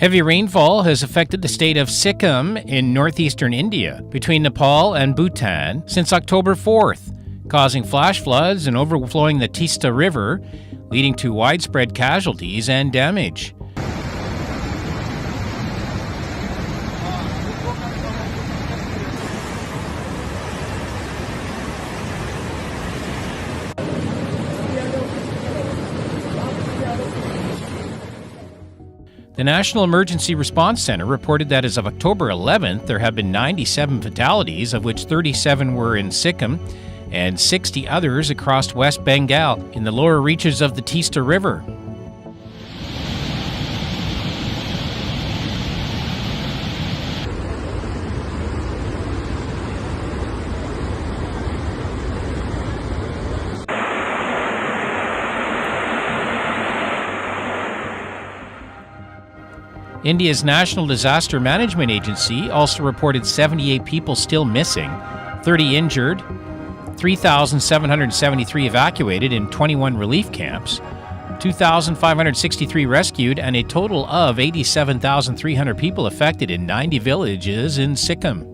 Heavy rainfall has affected the state of Sikkim in northeastern India, between Nepal and Bhutan, since October 4th, causing flash floods and overflowing the Teesta River, leading to widespread casualties and damage. The National Emergency Response Center reported that as of October 11th, there have been 97 fatalities, of which 37 were in Sikkim and 60 others across West Bengal in the lower reaches of the Teesta River. India's National Disaster Management Agency also reported 78 people still missing, 30 injured, 3,773 evacuated in 21 relief camps, 2,563 rescued, and a total of 87,300 people affected in 90 villages in Sikkim.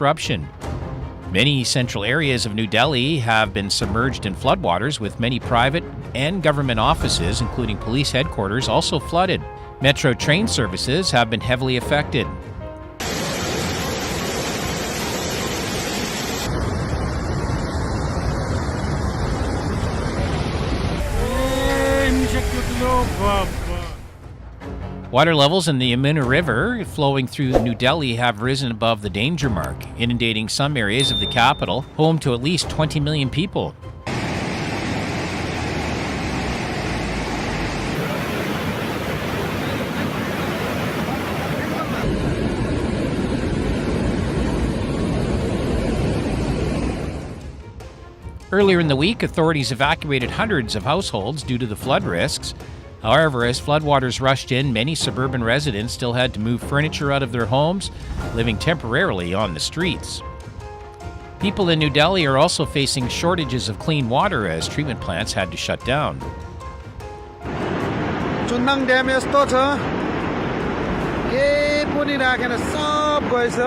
Disruption. Many central areas of New Delhi have been submerged in floodwaters, with many private and government offices, including police headquarters, also flooded. Metro train services have been heavily affected. Water levels in the Yamuna River flowing through New Delhi have risen above the danger mark, inundating some areas of the capital, home to at least 20 million people. Earlier in the week, authorities evacuated hundreds of households due to the flood risks. However, as floodwaters rushed in, many suburban residents still had to move furniture out of their homes, living temporarily on the streets. People in New Delhi are also facing shortages of clean water as treatment plants had to shut down. चुन्नाङ dam यस्तो छ के पनि राखेन सब गएछ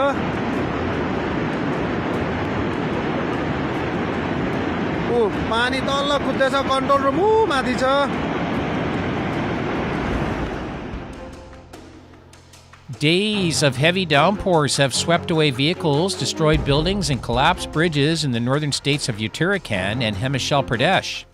ओ पानी तल्ल कुद्दैछ control room माथि छ Days of heavy downpours have swept away vehicles, destroyed buildings, and collapsed bridges in the northern states of Uttarakhand and Himachal Pradesh.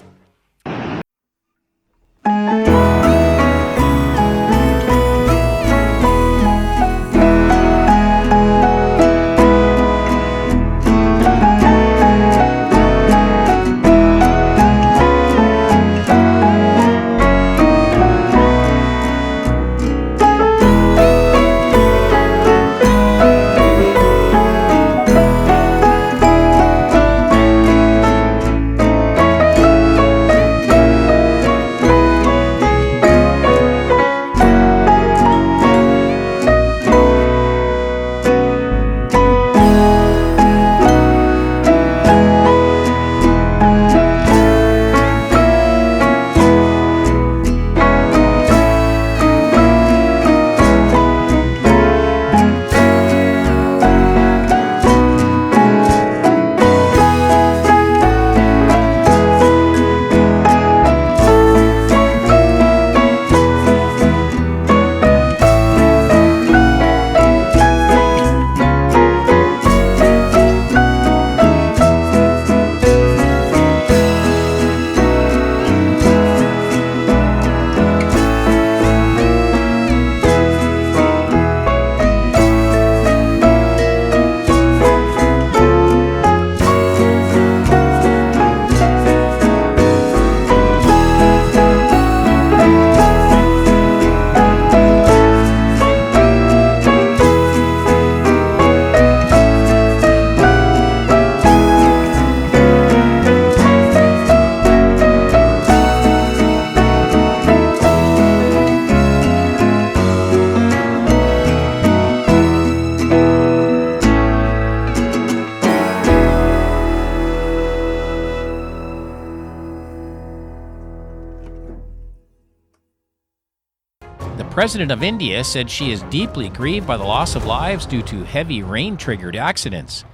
The President of India said she is deeply grieved by the loss of lives due to heavy rain-triggered accidents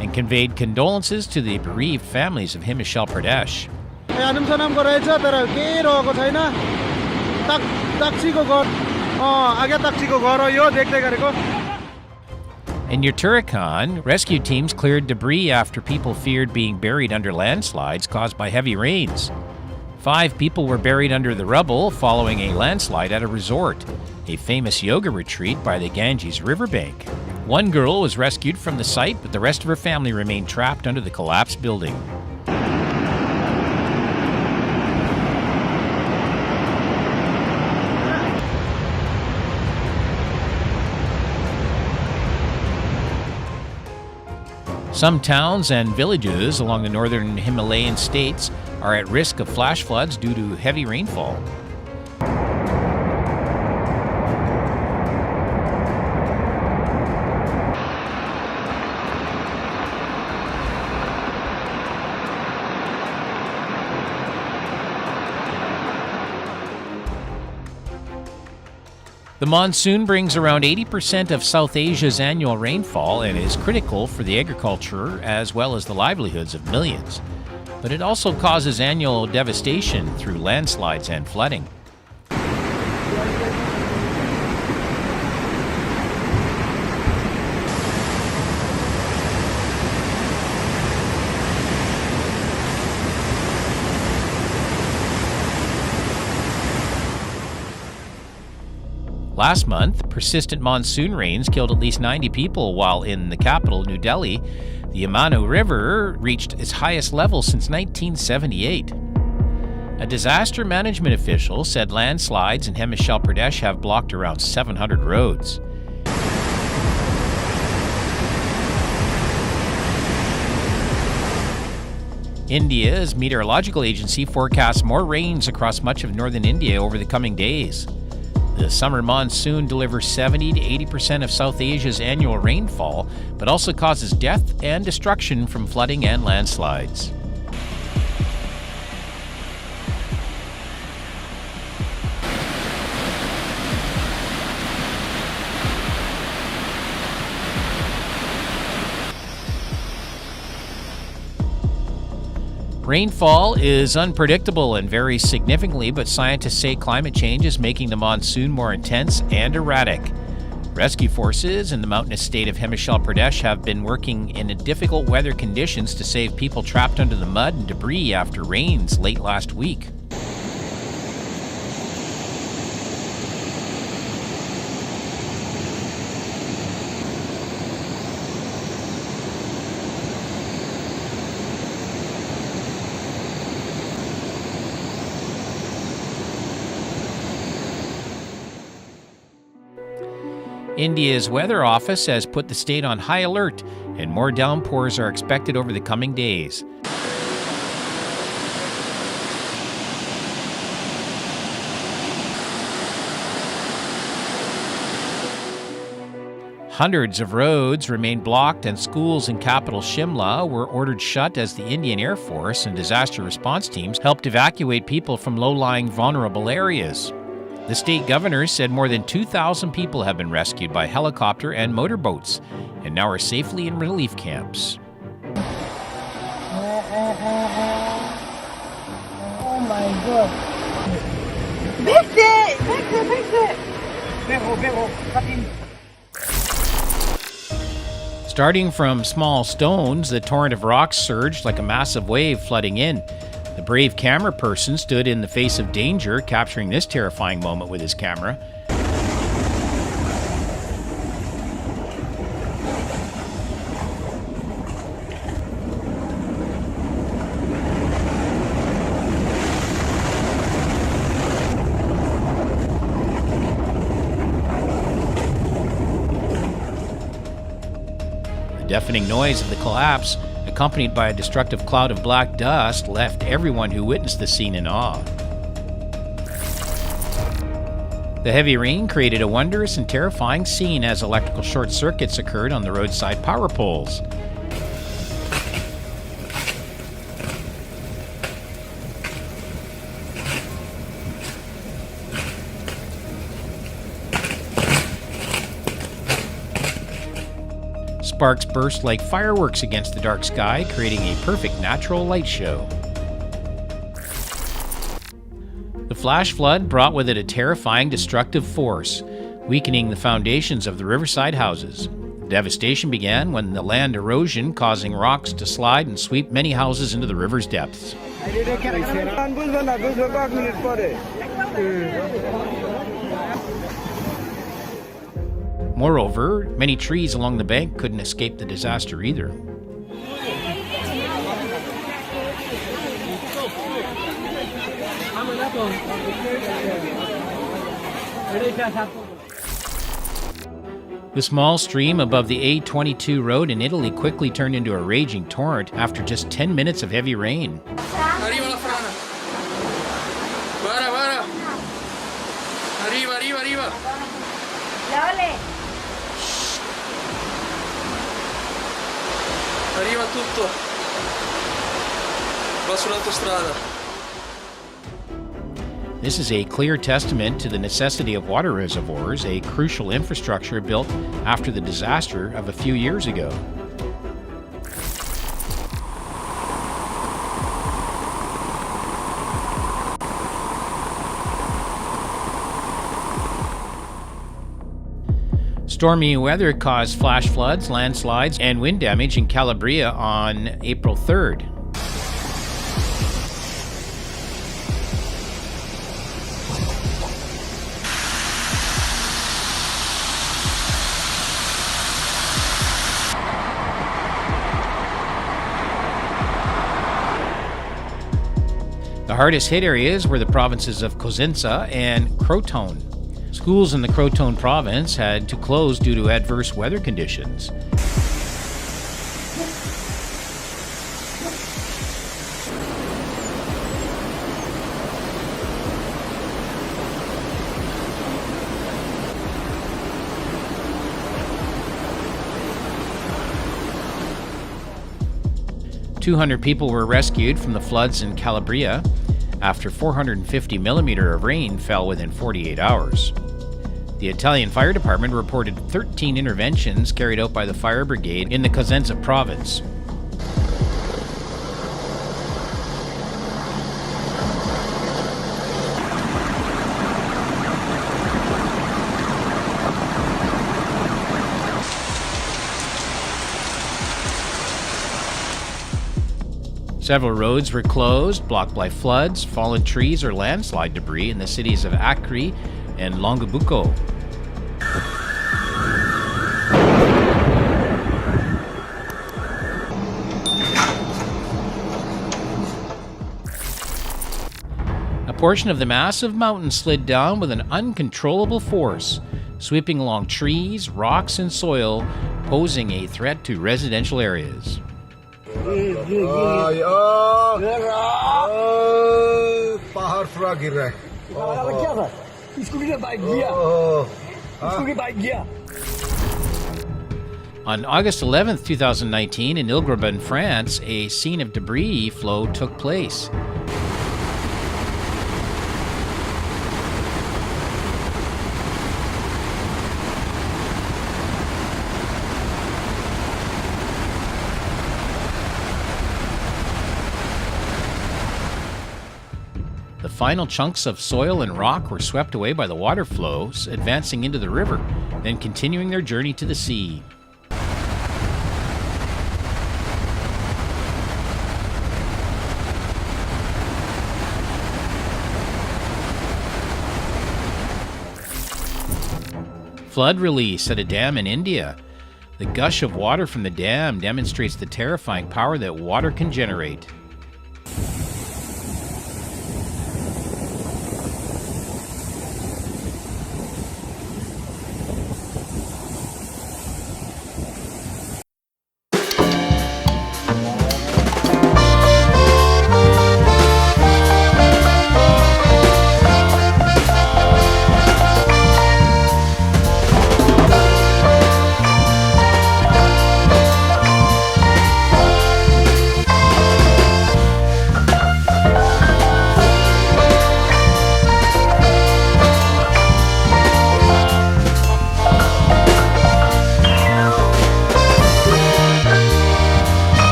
and conveyed condolences to the bereaved families of Himachal Pradesh. In Uttarakhand, rescue teams cleared debris after people feared being buried under landslides caused by heavy rains. 5 people were buried under the rubble following a landslide at a resort, a famous yoga retreat by the Ganges riverbank. 1 girl was rescued from the site, but the rest of her family remained trapped under the collapsed building. Some towns and villages along the northern Himalayan states are at risk of flash floods due to heavy rainfall. The monsoon brings around 80% of South Asia's annual rainfall and is critical for the agriculture as well as the livelihoods of millions. But it also causes annual devastation through landslides and flooding. Last month, persistent monsoon rains killed at least 90 people, while in the capital, New Delhi, the Yamuna River reached its highest level since 1978. A disaster management official said landslides in Himachal Pradesh have blocked around 700 roads. India's meteorological agency forecasts more rains across much of northern India over the coming days. The summer monsoon delivers 70 to 80% of South Asia's annual rainfall, but also causes death and destruction from flooding and landslides. Rainfall is unpredictable and varies significantly, but scientists say climate change is making the monsoon more intense and erratic. Rescue forces in the mountainous state of Himachal Pradesh have been working in difficult weather conditions to save people trapped under the mud and debris after rains late last week. India's weather office has put the state on high alert, and more downpours are expected over the coming days. Hundreds of roads remain blocked, and schools in capital Shimla were ordered shut as the Indian Air Force and disaster response teams helped evacuate people from low-lying vulnerable areas. The state governor said more than 2,000 people have been rescued by helicopter and motorboats and now are safely in relief camps. Oh my God. Starting from small stones, the torrent of rocks surged like a massive wave flooding in. The brave camera person stood in the face of danger, capturing this terrifying moment with his camera. The deafening noise of the collapse, accompanied by a destructive cloud of black dust, left everyone who witnessed the scene in awe. The heavy rain created a wondrous and terrifying scene as electrical short circuits occurred on the roadside power poles. Sparks burst like fireworks against the dark sky, creating a perfect natural light show. The flash flood brought with it a terrifying destructive force, weakening the foundations of the riverside houses. Devastation began when the land erosion causing rocks to slide and sweep many houses into the river's depths. Moreover, many trees along the bank couldn't escape the disaster either. The small stream above the A22 road in Italy quickly turned into a raging torrent after just 10 minutes of heavy rain. Arriba la frana. Para. Arriba. Arriva tutto. Va sull'autostrada. This is a clear testament to the necessity of water reservoirs, a crucial infrastructure built after the disaster of a few years ago. Stormy weather caused flash floods, landslides, and wind damage in Calabria on April 3rd. The hardest hit areas were the provinces of Cosenza and Crotone. Schools in the Crotone province had to close due to adverse weather conditions. 200 people were rescued from the floods in Calabria after 450 millimeter of rain fell within 48 hours. The Italian Fire Department reported 13 interventions carried out by the fire brigade in the Cosenza province. Several roads were closed, blocked by floods, fallen trees, or landslide debris in the cities of Acre and Longobuco. A portion of the massive mountain slid down with an uncontrollable force, sweeping along trees, rocks, and soil, posing a threat to residential areas. On August 11, 2019, in Ilgroban, France, a scene of debris flow took place. The final chunks of soil and rock were swept away by the water flows, advancing into the river, then continuing their journey to the sea. Flood release at a dam in India. The gush of water from the dam demonstrates the terrifying power that water can generate.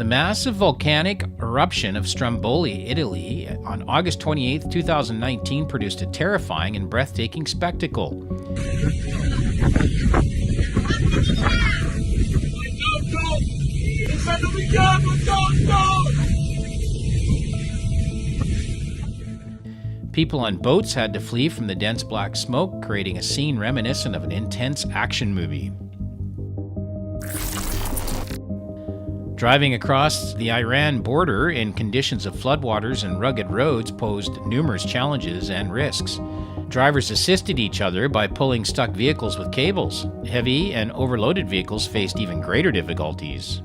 The massive volcanic eruption of Stromboli, Italy, on August 28, 2019, produced a terrifying and breathtaking spectacle. People on boats had to flee from the dense black smoke, creating a scene reminiscent of an intense action movie. Driving across the Iran border in conditions of floodwaters and rugged roads posed numerous challenges and risks. Drivers assisted each other by pulling stuck vehicles with cables. Heavy and overloaded vehicles faced even greater difficulties.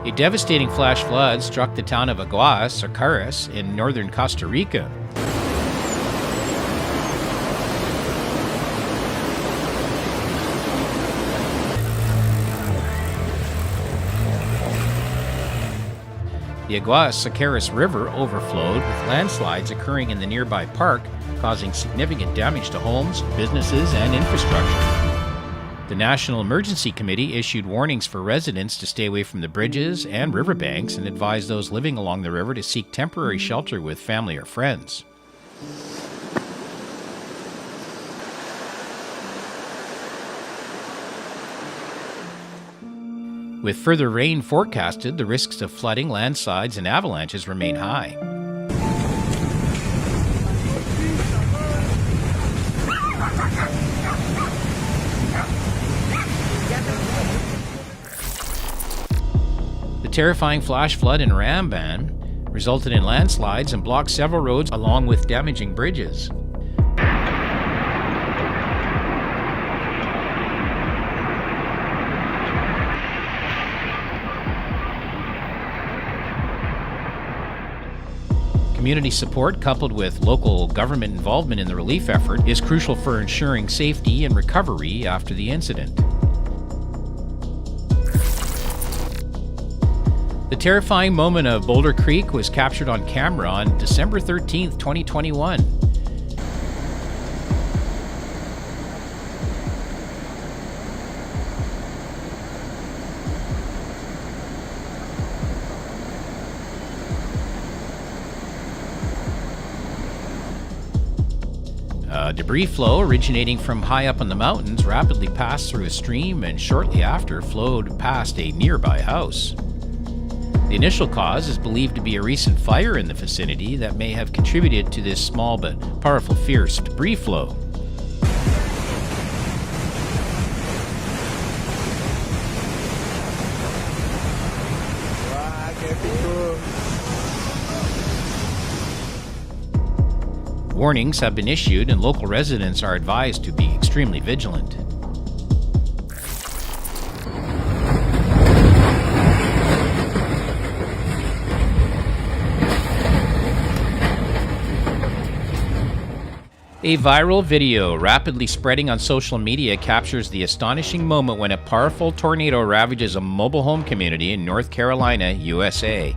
A devastating flash flood struck the town of Aguas, or Caras, in northern Costa Rica. The Aguas-Sacaras River overflowed, with landslides occurring in the nearby park, causing significant damage to homes, businesses, and infrastructure. The National Emergency Committee issued warnings for residents to stay away from the bridges and riverbanks and advised those living along the river to seek temporary shelter with family or friends. With further rain forecasted, the risks of flooding, landslides, and avalanches remain high. The terrifying flash flood in Ramban resulted in landslides and blocked several roads along with damaging bridges. Community support, coupled with local government involvement in the relief effort, is crucial for ensuring safety and recovery after the incident. The terrifying moment of Boulder Creek was captured on camera on December 13, 2021. Debris flow originating from high up in the mountains rapidly passed through a stream and shortly after flowed past a nearby house. The initial cause is believed to be a recent fire in the vicinity that may have contributed to this small but powerful fierce debris flow. Warnings have been issued and local residents are advised to be extremely vigilant. A viral video rapidly spreading on social media captures the astonishing moment when a powerful tornado ravages a mobile home community in North Carolina, USA.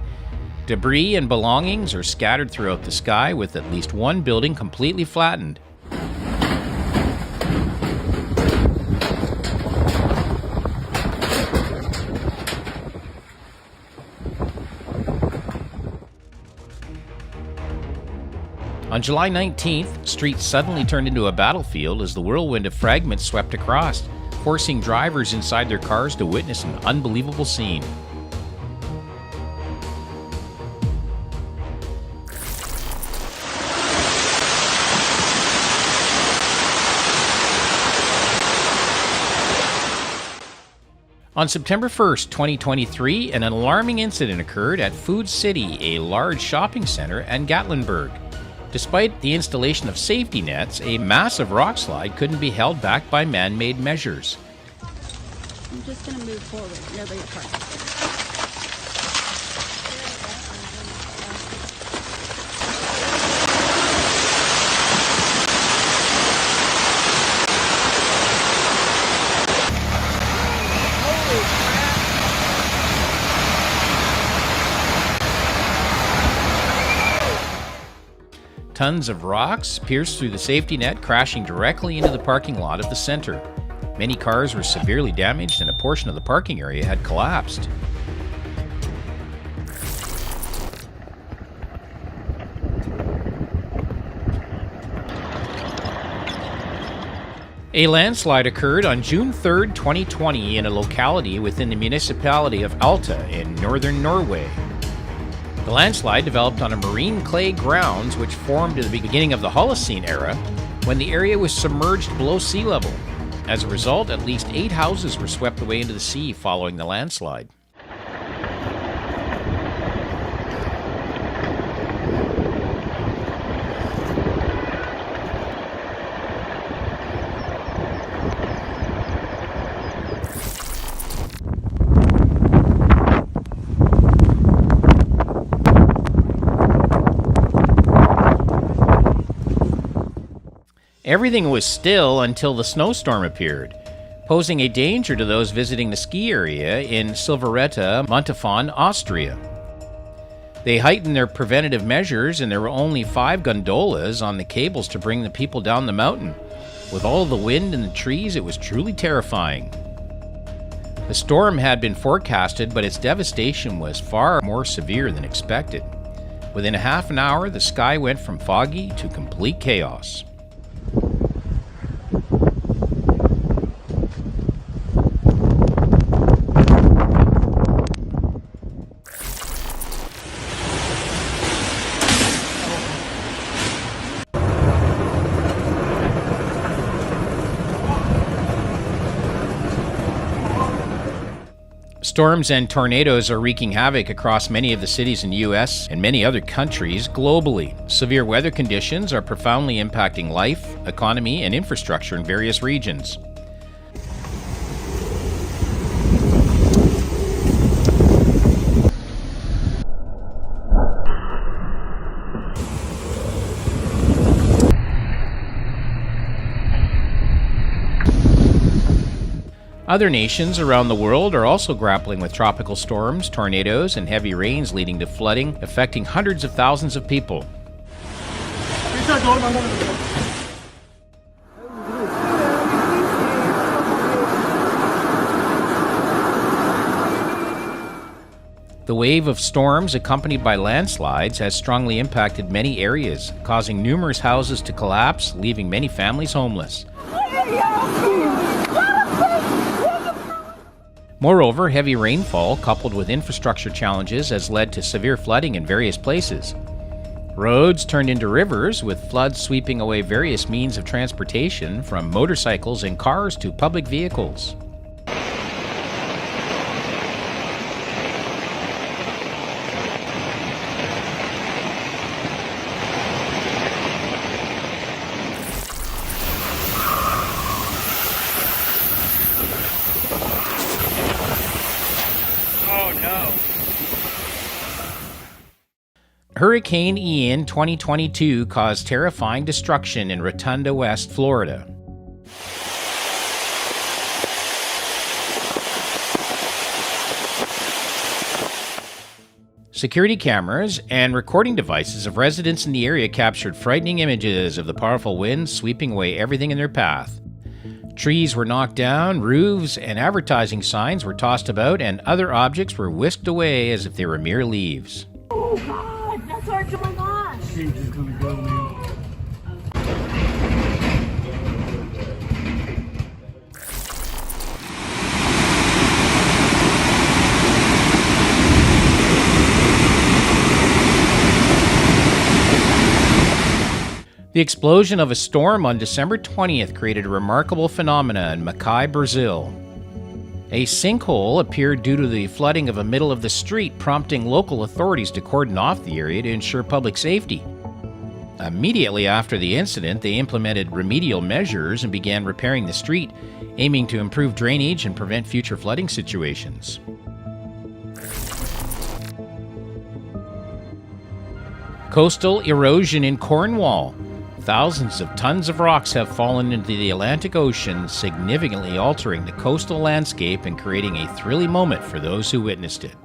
Debris and belongings are scattered throughout the sky, with at least one building completely flattened. On July 19th, streets suddenly turned into a battlefield as the whirlwind of fragments swept across, forcing drivers inside their cars to witness an unbelievable scene. On September 1st, 2023, an alarming incident occurred at Food City, a large shopping center in Gatlinburg. Despite the installation of safety nets, a massive rock slide couldn't be held back by man-made measures. I'm just going to move forward. Nobody parks. Tons of rocks pierced through the safety net, crashing directly into the parking lot of the center. Many cars were severely damaged and a portion of the parking area had collapsed. A landslide occurred on June 3, 2020 in a locality within the municipality of Alta in northern Norway. The landslide developed on a marine clay grounds which formed at the beginning of the Holocene era when the area was submerged below sea level. As a result, at least 8 houses were swept away into the sea following the landslide. Everything was still until the snowstorm appeared, posing a danger to those visiting the ski area in Silveretta, Montafon, Austria. They heightened their preventative measures, and there were only 5 gondolas on the cables to bring the people down the mountain. With all the wind and the trees, it was truly terrifying. The storm had been forecasted, but its devastation was far more severe than expected. Within a half an hour, the sky went from foggy to complete chaos. Storms and tornadoes are wreaking havoc across many of the cities in the U.S. and many other countries globally. Severe weather conditions are profoundly impacting life, economy, and infrastructure in various regions. Other nations around the world are also grappling with tropical storms, tornadoes, and heavy rains leading to flooding, affecting hundreds of thousands of people. The wave of storms accompanied by landslides has strongly impacted many areas, causing numerous houses to collapse, leaving many families homeless. Moreover, heavy rainfall coupled with infrastructure challenges has led to severe flooding in various places. Roads turned into rivers, with floods sweeping away various means of transportation, from motorcycles and cars to public vehicles. Hurricane Ian 2022 caused terrifying destruction in Rotunda, West Florida. Security cameras and recording devices of residents in the area captured frightening images of the powerful winds sweeping away everything in their path. Trees were knocked down, roofs and advertising signs were tossed about, and other objects were whisked away as if they were mere leaves. Oh God, that's hard. Oh my gosh. Cage is gonna go, man. The explosion of a storm on December 20th created a remarkable phenomena in Mackay, Brazil. A sinkhole appeared due to the flooding of a middle of the street, prompting local authorities to cordon off the area to ensure public safety. Immediately after the incident, they implemented remedial measures and began repairing the street, aiming to improve drainage and prevent future flooding situations. Coastal erosion in Cornwall. Thousands of tons of rocks have fallen into the Atlantic Ocean, significantly altering the coastal landscape and creating a thrilling moment for those who witnessed it.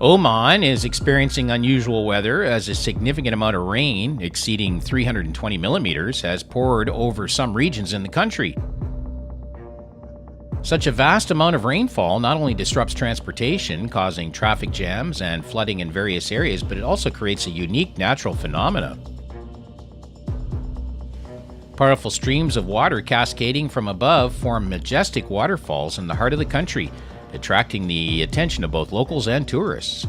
Oman is experiencing unusual weather as a significant amount of rain, exceeding 320 millimeters, has poured over some regions in the country. Such a vast amount of rainfall not only disrupts transportation, causing traffic jams and flooding in various areas, but it also creates a unique natural phenomena. Powerful streams of water cascading from above form majestic waterfalls in the heart of the country, attracting the attention of both locals and tourists.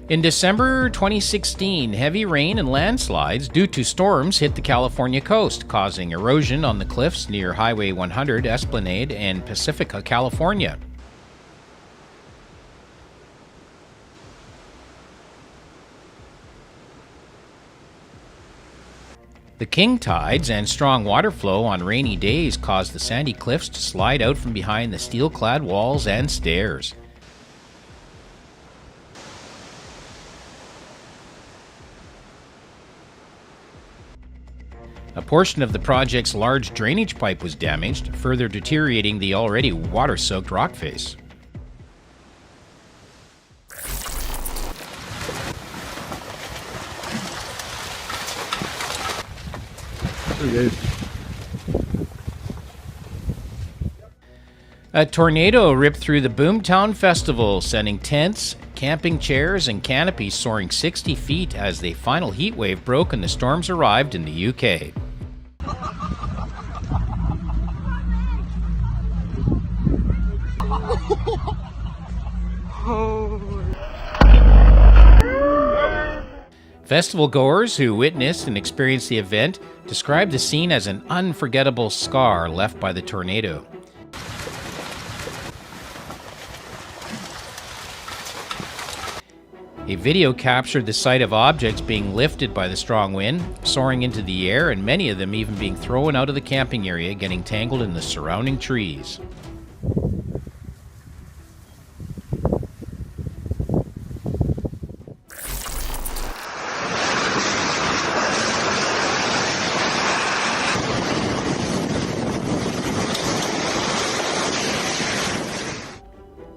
In December 2016, heavy rain and landslides due to storms hit the California coast, causing erosion on the cliffs near Highway 100 Esplanade in Pacifica, California. The king tides and strong water flow on rainy days caused the sandy cliffs to slide out from behind the steel-clad walls and stairs. A portion of the project's large drainage pipe was damaged, further deteriorating the already water-soaked rock face. A tornado ripped through the Boomtown Festival, sending tents, camping chairs, and canopies soaring 60 feet as the final heat wave broke and the storms arrived in the UK. Festival goers who witnessed and experienced the event described the scene as an unforgettable scar left by the tornado. A video captured the sight of objects being lifted by the strong wind, soaring into the air, and many of them even being thrown out of the camping area, getting tangled in the surrounding trees.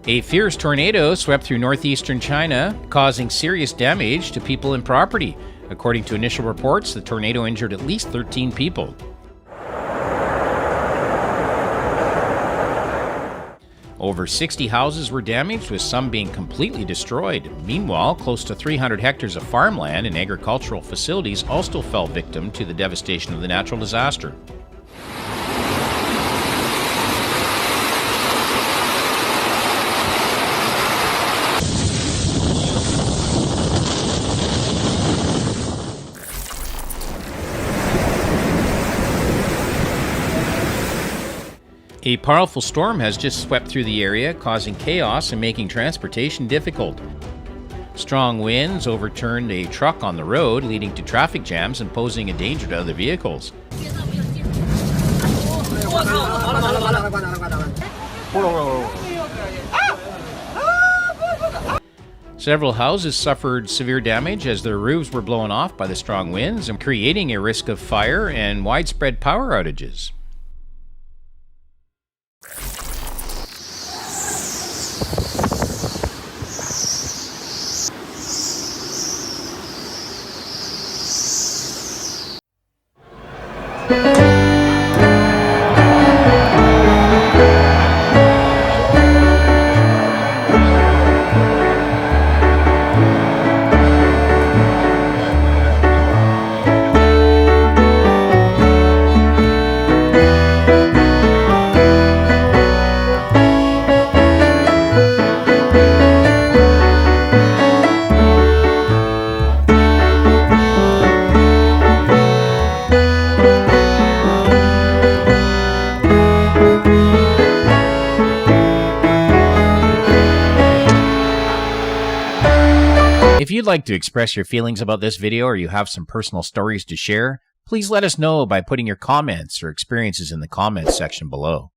A fierce tornado swept through northeastern China, causing serious damage to people and property. According to initial reports, the tornado injured at least 13 people. Over 60 houses were damaged, with some being completely destroyed. Meanwhile, close to 300 hectares of farmland and agricultural facilities also fell victim to the devastation of the natural disaster. A powerful storm has just swept through the area, causing chaos and making transportation difficult. Strong winds overturned a truck on the road, leading to traffic jams and posing a danger to other vehicles. Several houses suffered severe damage as their roofs were blown off by the strong winds, and creating a risk of fire and widespread power outages. If you'd like to express your feelings about this video, or you have some personal stories to share, please let us know by putting your comments or experiences in the comments section below.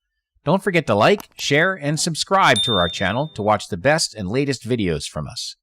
Don't forget to like, share, and subscribe to our channel to watch the best and latest videos from us.